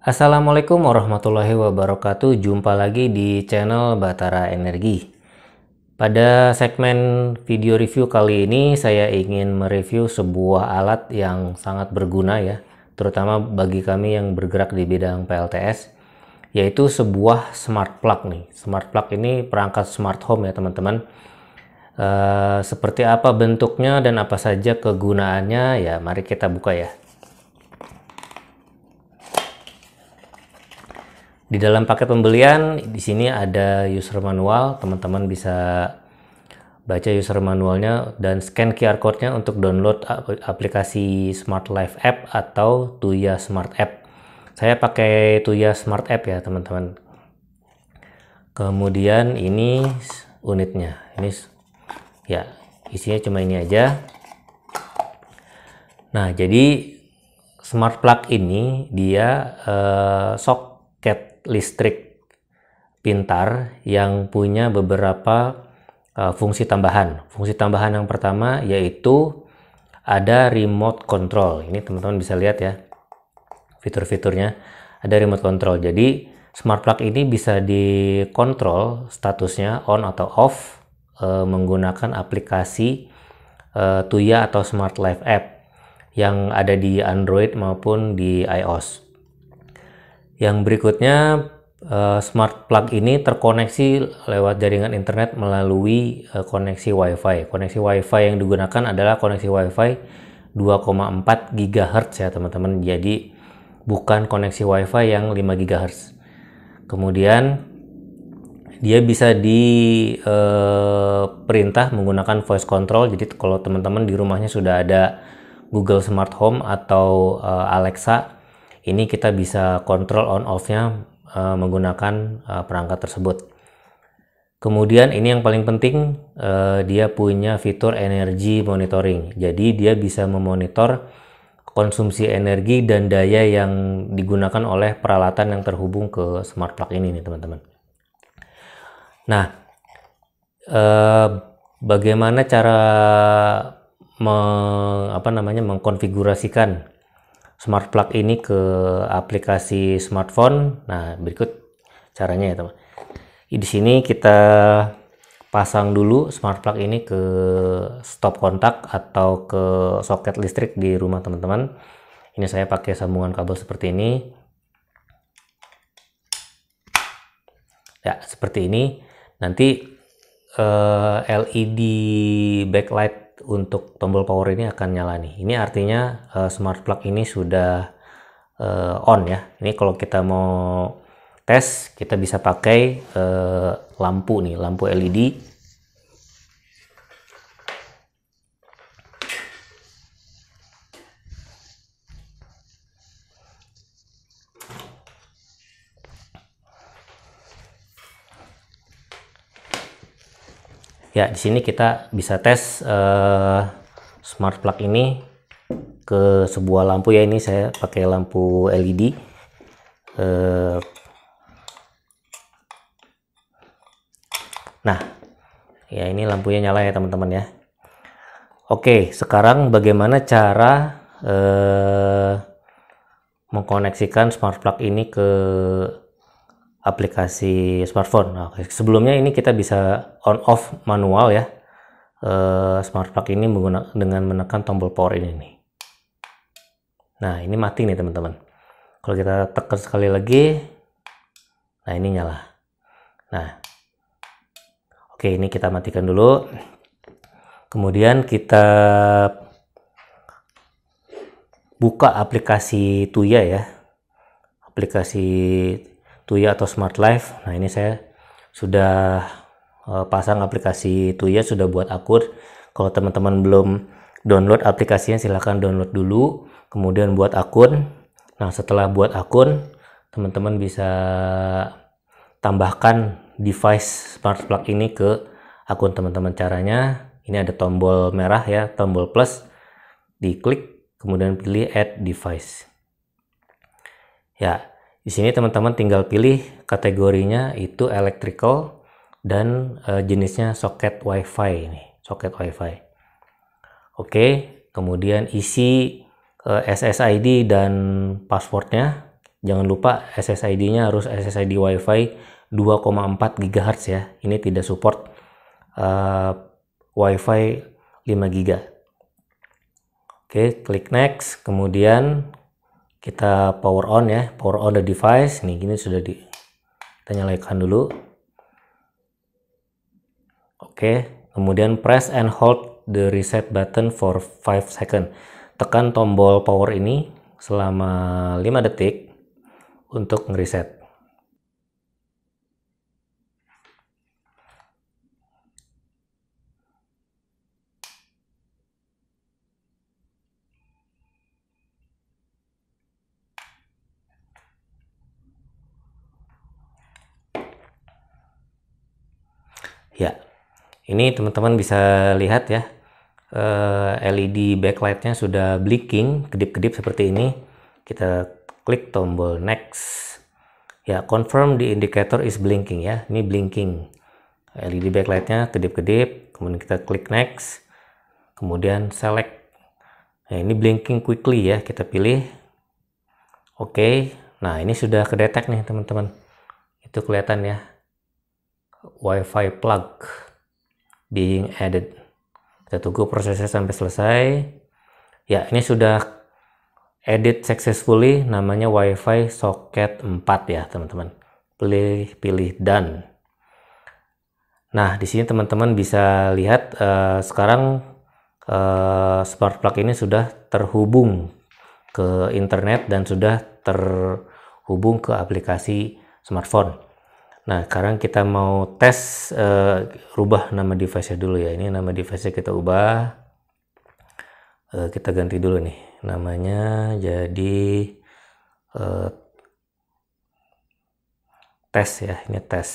Assalamualaikum warahmatullahi wabarakatuh. Jumpa lagi di channel Batara Energi. Pada segmen video review kali ini saya ingin mereview sebuah alat yang sangat berguna ya, terutama bagi kami yang bergerak di bidang PLTS, yaitu sebuah smart plug nih. Smart plug ini perangkat smart home ya teman-teman. Seperti apa bentuknya dan apa saja kegunaannya ya, mari kita buka ya. Di dalam paket pembelian di sini ada user manual, teman-teman bisa baca user manualnya dan scan QR code-nya untuk download aplikasi Smart Life App atau Tuya Smart App. Saya pakai Tuya Smart App ya teman-teman. Kemudian ini unitnya, ini ya isinya cuma ini aja. Nah jadi smart plug ini dia soket listrik pintar yang punya beberapa fungsi tambahan. Fungsi tambahan yang pertama yaitu ada remote control. Ini teman-teman bisa lihat ya fitur-fiturnya, ada remote control. Jadi smart plug ini bisa dikontrol statusnya on atau off menggunakan aplikasi Tuya atau Smart Life App yang ada di Android maupun di iOS. Yang berikutnya, smart plug ini terkoneksi lewat jaringan internet melalui koneksi WiFi. Koneksi WiFi yang digunakan adalah koneksi WiFi 2,4 GHz ya teman-teman. Jadi bukan koneksi WiFi yang 5 GHz. Kemudian dia bisa diperintah menggunakan voice control. Jadi kalau teman-teman di rumahnya sudah ada Google Smart Home atau Alexa, ini kita bisa kontrol on off-nya menggunakan perangkat tersebut. Kemudian ini yang paling penting, dia punya fitur energy monitoring. Jadi dia bisa memonitor konsumsi energi dan daya yang digunakan oleh peralatan yang terhubung ke smart plug ini nih teman-teman. Nah, bagaimana cara mengkonfigurasikan smart plug ini ke aplikasi smartphone? Nah, berikut caranya ya teman. Di sini kita pasang dulu smart plug ini ke stop kontak atau ke soket listrik di rumah teman-teman. Ini saya pakai sambungan kabel seperti ini. Ya, seperti ini. Nanti LED backlight untuk tombol power ini akan nyala nih. Ini artinya smart plug ini sudah on ya. Ini kalau kita mau tes, kita bisa pakai lampu nih, lampu LED. Ya, di sini kita bisa tes smart plug ini ke sebuah lampu ya. Ini saya pakai lampu LED. Nah, ya ini lampunya nyala ya teman-teman ya. Oke, sekarang bagaimana cara mengkoneksikan smart plug ini ke aplikasi smartphone. Nah, sebelumnya ini kita bisa on off manual ya smart plug ini dengan menekan tombol power ini nih. Nah, ini mati nih teman-teman. Kalau kita tekan sekali lagi, nah ini nyala. Nah, oke, ini kita matikan dulu. Kemudian kita buka aplikasi Tuya ya, aplikasi Tuya atau Smart Life. Nah, ini saya sudah pasang aplikasi Tuya, sudah buat akun. Kalau teman-teman belum download aplikasinya, silahkan download dulu, kemudian buat akun. Nah, setelah buat akun, teman-teman bisa tambahkan device smart plug ini ke akun teman-teman. Caranya, ini ada tombol merah ya, tombol plus, diklik, kemudian pilih add device. Ya, di sini teman-teman tinggal pilih kategorinya itu electrical dan jenisnya soket WiFi ini, soket WiFi. Oke, kemudian isi SSID dan passwordnya. Jangan lupa SSID-nya harus SSID WiFi 2,4 GHz ya. Ini tidak support WiFi 5 GB. Oke, klik next. Kemudian kita power on ya, power on the device. Nih, gini sudah kita nyalakan dulu. Oke, kemudian press and hold the reset button for 5 seconds. Tekan tombol power ini selama 5 detik untuk ngereset. Ya, ini teman-teman bisa lihat ya, LED backlightnya sudah blinking, kedip-kedip seperti ini. Kita klik tombol next. Ya, confirm the indicator is blinking ya, ini blinking. LED backlightnya kedip-kedip, kemudian kita klik next. Kemudian select. Nah, ini blinking quickly ya, kita pilih. Oke, nah ini sudah kedetek nih teman-teman. Itu kelihatan ya. WiFi plug being added. Kita tunggu prosesnya sampai selesai. Ya, ini sudah edit successfully, namanya WiFi socket 4 ya teman-teman. Pilih done. Nah, di sini teman-teman bisa lihat sekarang smart plug ini sudah terhubung ke internet dan sudah terhubung ke aplikasi smartphone. Nah, sekarang kita mau tes, rubah nama device-nya dulu ya. Ini nama device-nya kita ubah. Kita ganti dulu nih. Namanya jadi tes ya. Ini tes.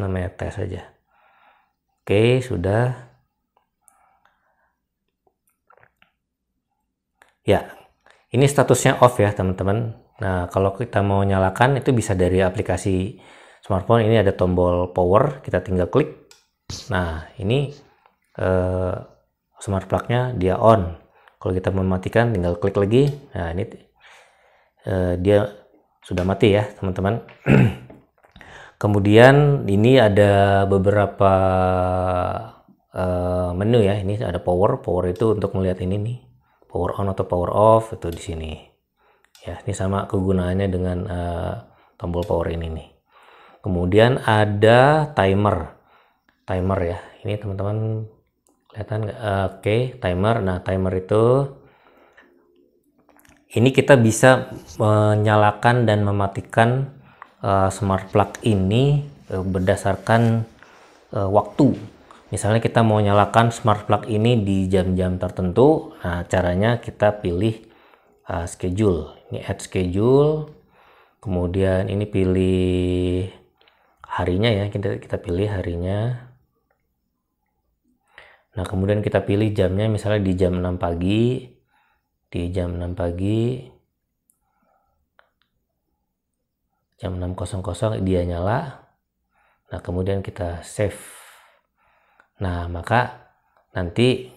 Namanya tes aja. Oke, sudah. Ya, ini statusnya off ya teman-teman. Nah, kalau kita mau nyalakan itu bisa dari aplikasi smartphone. Ini ada tombol power, kita tinggal klik. Nah, ini smart plug-nya dia on. Kalau kita mematikan tinggal klik lagi. Nah, ini dia sudah mati ya teman-teman. Kemudian ini ada beberapa menu ya. Ini ada power itu untuk melihat ini nih, power on atau power off itu di sini ya. Ini sama kegunaannya dengan tombol power ini nih. Kemudian ada timer ya. Ini teman-teman kelihatan nggak? Oke, timer. Nah, timer itu ini kita bisa menyalakan dan mematikan smart plug ini berdasarkan waktu. Misalnya kita mau nyalakan smart plug ini di jam-jam tertentu. Nah, caranya kita pilih schedule. Ini add schedule. Kemudian ini pilih harinya ya, kita pilih harinya. Nah, kemudian kita pilih jamnya, misalnya di jam 6 pagi. Di jam 6 pagi, jam 6.00 dia nyala. Nah, kemudian kita save. Nah, maka nanti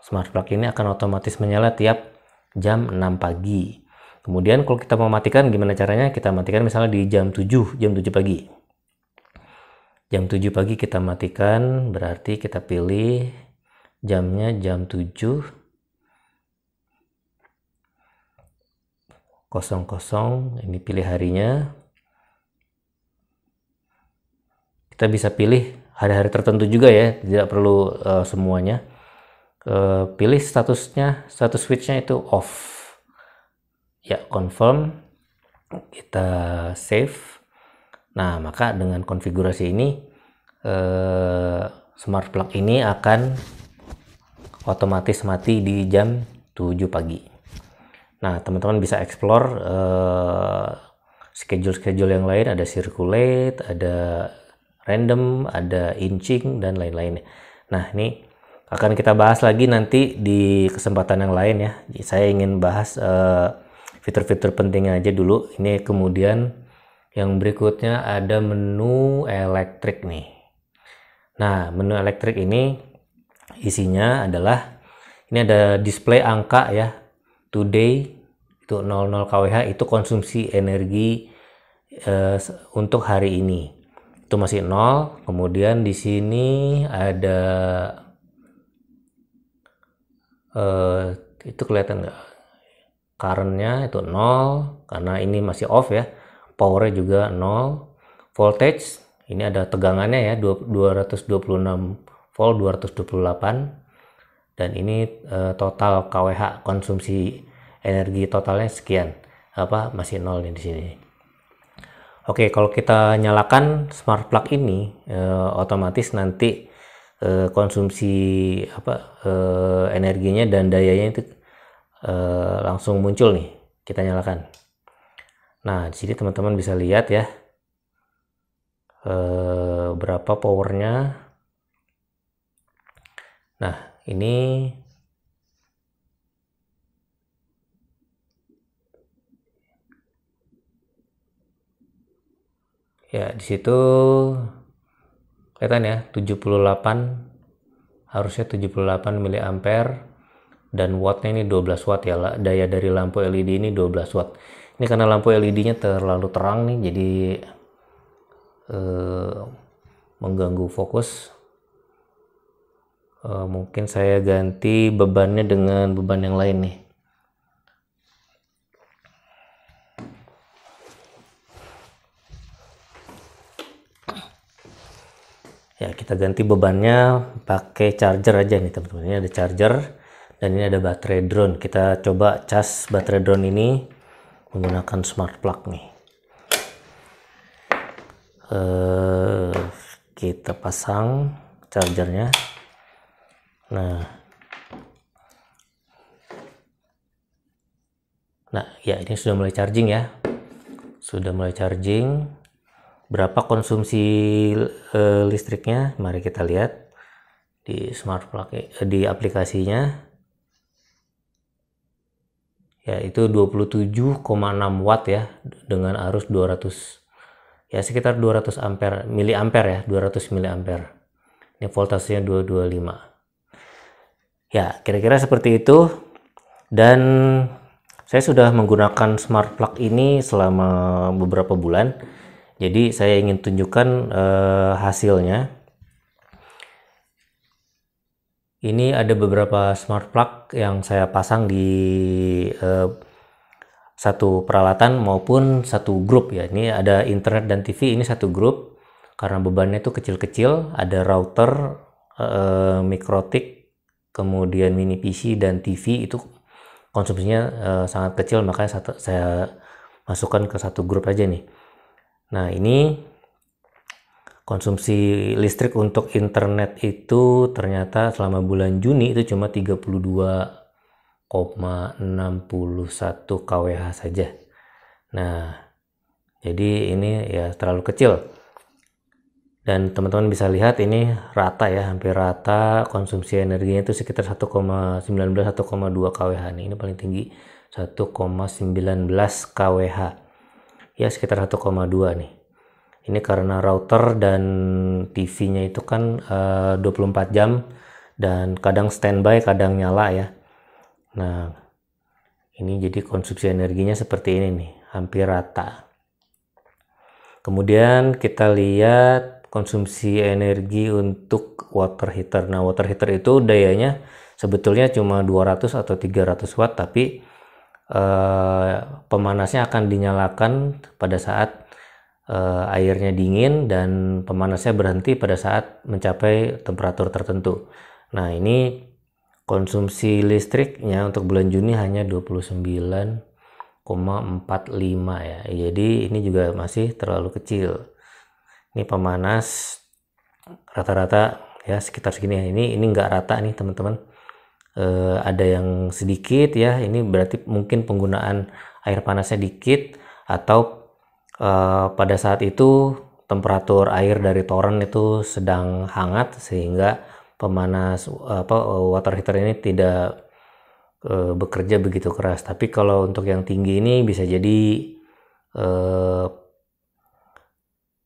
smart plug ini akan otomatis menyala tiap jam 6 pagi. Kemudian kalau kita mau matikan, gimana caranya? Kita matikan misalnya di jam 7 pagi. Jam 7 pagi kita matikan, berarti kita pilih jamnya jam 7.00. Ini pilih harinya. Kita bisa pilih hari-hari tertentu juga ya, tidak perlu semuanya. Pilih statusnya, status switch-nya itu off. Ya, confirm. Kita save. Nah, maka dengan konfigurasi ini smart plug ini akan otomatis mati di jam 7 pagi. Nah, teman-teman bisa explore schedule-schedule yang lain, ada circulate, ada random, ada inching, dan lain-lain. Nah, ini akan kita bahas lagi nanti di kesempatan yang lain ya. Saya ingin bahas fitur-fitur pentingnya aja dulu. Ini kemudian yang berikutnya ada menu elektrik nih. Nah, menu elektrik ini isinya adalah, ini ada display angka ya. Today Itu 00 kWh itu konsumsi energi untuk hari ini. Itu masih 0. Kemudian di sini ada itu kelihatan nggak? Current-nya itu 0 karena ini masih off ya. Power-nya juga 0. Voltage ini ada tegangannya ya, 226 volt 228, dan ini total kWh konsumsi energi totalnya sekian, masih 0 nih di sini. Oke, kalau kita nyalakan smart plug ini otomatis nanti konsumsi energinya dan dayanya itu langsung muncul nih. Kita nyalakan. Nah, di sini teman-teman bisa lihat ya berapa powernya. Nah, ini ya di situ kelihatan ya 78, harusnya 78 mA, dan wattnya ini 12 watt ya, daya dari lampu LED ini 12 watt. Ini karena lampu LED-nya terlalu terang nih, jadi mengganggu fokus. Mungkin saya ganti bebannya dengan beban yang lain nih. Ya, kita ganti bebannya pakai charger aja nih teman-teman. Ini ada charger dan ini ada baterai drone. Kita coba cas baterai drone ini menggunakan smart plug nih. Kita pasang chargernya. Nah ya, ini sudah mulai charging ya. Sudah mulai charging. Berapa konsumsi listriknya? Mari kita lihat di smart plug, di aplikasinya. Ya, itu 27,6 watt ya, dengan arus 200, ya sekitar 200 miliampere ya, 200 miliampere. Ini voltasenya 225. Ya, kira-kira seperti itu. Dan saya sudah menggunakan smart plug ini selama beberapa bulan. Jadi saya ingin tunjukkan hasilnya. Ini ada beberapa smart plug yang saya pasang di satu peralatan maupun satu grup ya. Ini ada internet dan TV, ini satu grup karena bebannya itu kecil-kecil. Ada router, mikrotik, kemudian mini PC dan TV itu konsumsinya sangat kecil, makanya saya masukkan ke satu grup aja nih. Nah, ini konsumsi listrik untuk internet itu ternyata selama bulan Juni itu cuma 32,61 kWh saja. Nah, jadi ini ya terlalu kecil. Dan teman-teman bisa lihat ini rata ya, hampir rata konsumsi energinya itu sekitar 1,19 1,2 kWh nih. Ini paling tinggi 1,19 kWh. Ya sekitar 1,2 nih. Ini karena router dan TV-nya itu kan 24 jam dan kadang standby, kadang nyala ya. Nah, ini jadi konsumsi energinya seperti ini nih, hampir rata. Kemudian kita lihat konsumsi energi untuk water heater. Nah, water heater itu dayanya sebetulnya cuma 200 atau 300 watt, tapi pemanasnya akan dinyalakan pada saat airnya dingin dan pemanasnya berhenti pada saat mencapai temperatur tertentu. Nah, ini konsumsi listriknya untuk bulan Juni hanya 29,45 ya. Jadi ini juga masih terlalu kecil. Ini pemanas rata-rata ya sekitar segini ya. Ini nggak rata nih teman-teman. Ada yang sedikit ya. Ini berarti mungkin penggunaan air panasnya dikit, atau pada saat itu temperatur air dari toren itu sedang hangat sehingga pemanas water heater ini tidak bekerja begitu keras. Tapi kalau untuk yang tinggi ini bisa jadi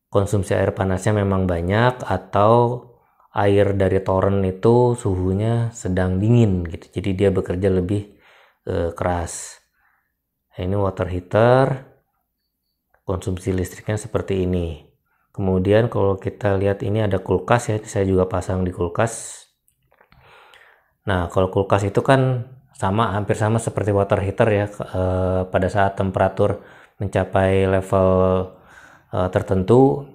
konsumsi air panasnya memang banyak, atau air dari toren itu suhunya sedang dingin gitu, jadi dia bekerja lebih keras. Ini water heater, konsumsi listriknya seperti ini. Kemudian kalau kita lihat ini ada kulkas ya, saya juga pasang di kulkas. Nah, kalau kulkas itu kan hampir sama seperti water heater ya, pada saat temperatur mencapai level tertentu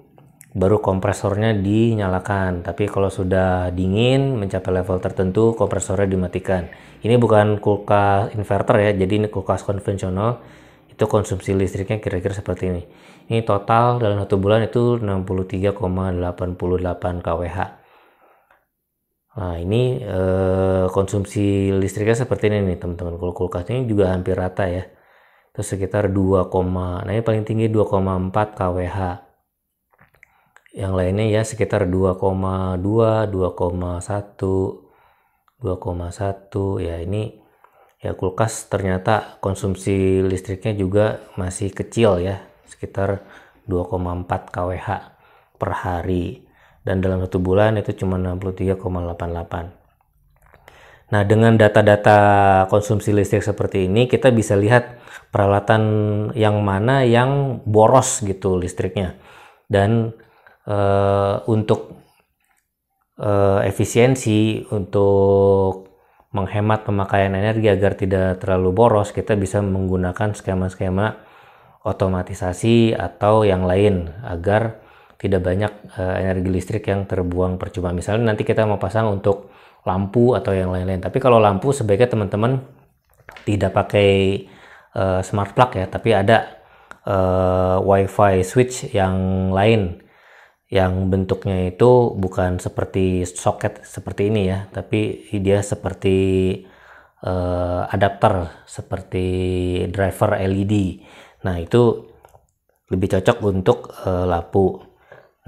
baru kompresornya dinyalakan, tapi kalau sudah dingin mencapai level tertentu kompresornya dimatikan. Ini bukan kulkas inverter ya, jadi ini kulkas konvensional, itu konsumsi listriknya kira-kira seperti ini. Ini total dalam 1 bulan itu 63,88 kWh. Nah, ini konsumsi listriknya seperti ini nih teman-teman. Kalau kulkas ini juga hampir rata ya, itu sekitar 2, nah ini paling tinggi 2,4 kWh. Yang lainnya ya sekitar 2,2, 2,1, 2,1 ya. Ini ya, kulkas ternyata konsumsi listriknya juga masih kecil ya, sekitar 2,4 kWh per hari, dan dalam 1 bulan itu cuma 63,88. Nah, dengan data-data konsumsi listrik seperti ini kita bisa lihat peralatan yang mana yang boros gitu listriknya, dan untuk efisiensi, untuk menghemat pemakaian energi agar tidak terlalu boros, kita bisa menggunakan skema-skema otomatisasi atau yang lain agar tidak banyak energi listrik yang terbuang percuma. Misalnya nanti kita mau pasang untuk lampu atau yang lain-lain, tapi kalau lampu sebaiknya teman-teman tidak pakai smart plug ya, tapi ada WiFi switch yang lain yang bentuknya itu bukan seperti soket seperti ini ya, tapi dia seperti adapter, seperti driver LED. Nah, itu lebih cocok untuk lampu.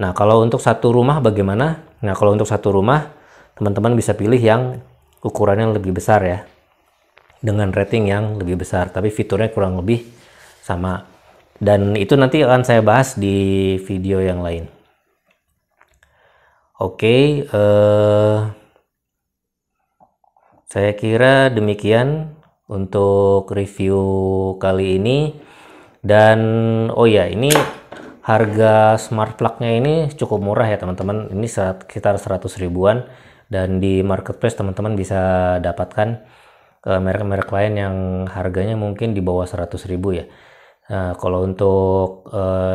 Nah, kalau untuk satu rumah bagaimana? Nah, kalau untuk satu rumah teman-teman bisa pilih yang ukurannya lebih besar ya, dengan rating yang lebih besar, tapi fiturnya kurang lebih sama. Dan itu nanti akan saya bahas di video yang lain. Oke, saya kira demikian untuk review kali ini. Dan oh ya, ini harga smart plug-nya ini cukup murah ya teman-teman. Ini sekitar 100 ribuan, dan di marketplace teman-teman bisa dapatkan merek-merek lain yang harganya mungkin di bawah 100 ribu ya. Nah, kalau untuk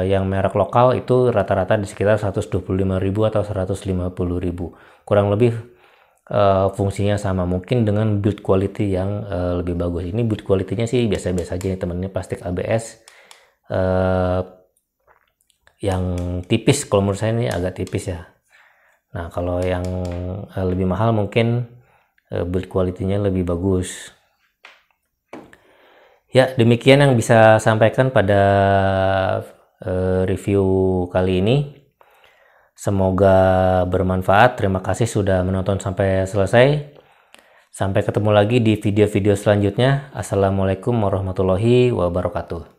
yang merek lokal itu rata-rata di sekitar 125.000 atau 150.000. Kurang lebih fungsinya sama, mungkin dengan build quality yang lebih bagus. Ini build quality-nya sih biasa-biasa aja nih teman, ini plastik ABS yang tipis, kalau menurut saya ini agak tipis ya. Nah, kalau yang lebih mahal mungkin build quality-nya lebih bagus. Ya, demikian yang bisa sampaikan pada review kali ini. Semoga bermanfaat. Terima kasih sudah menonton sampai selesai. Sampai ketemu lagi di video-video selanjutnya. Assalamualaikum warahmatullahi wabarakatuh.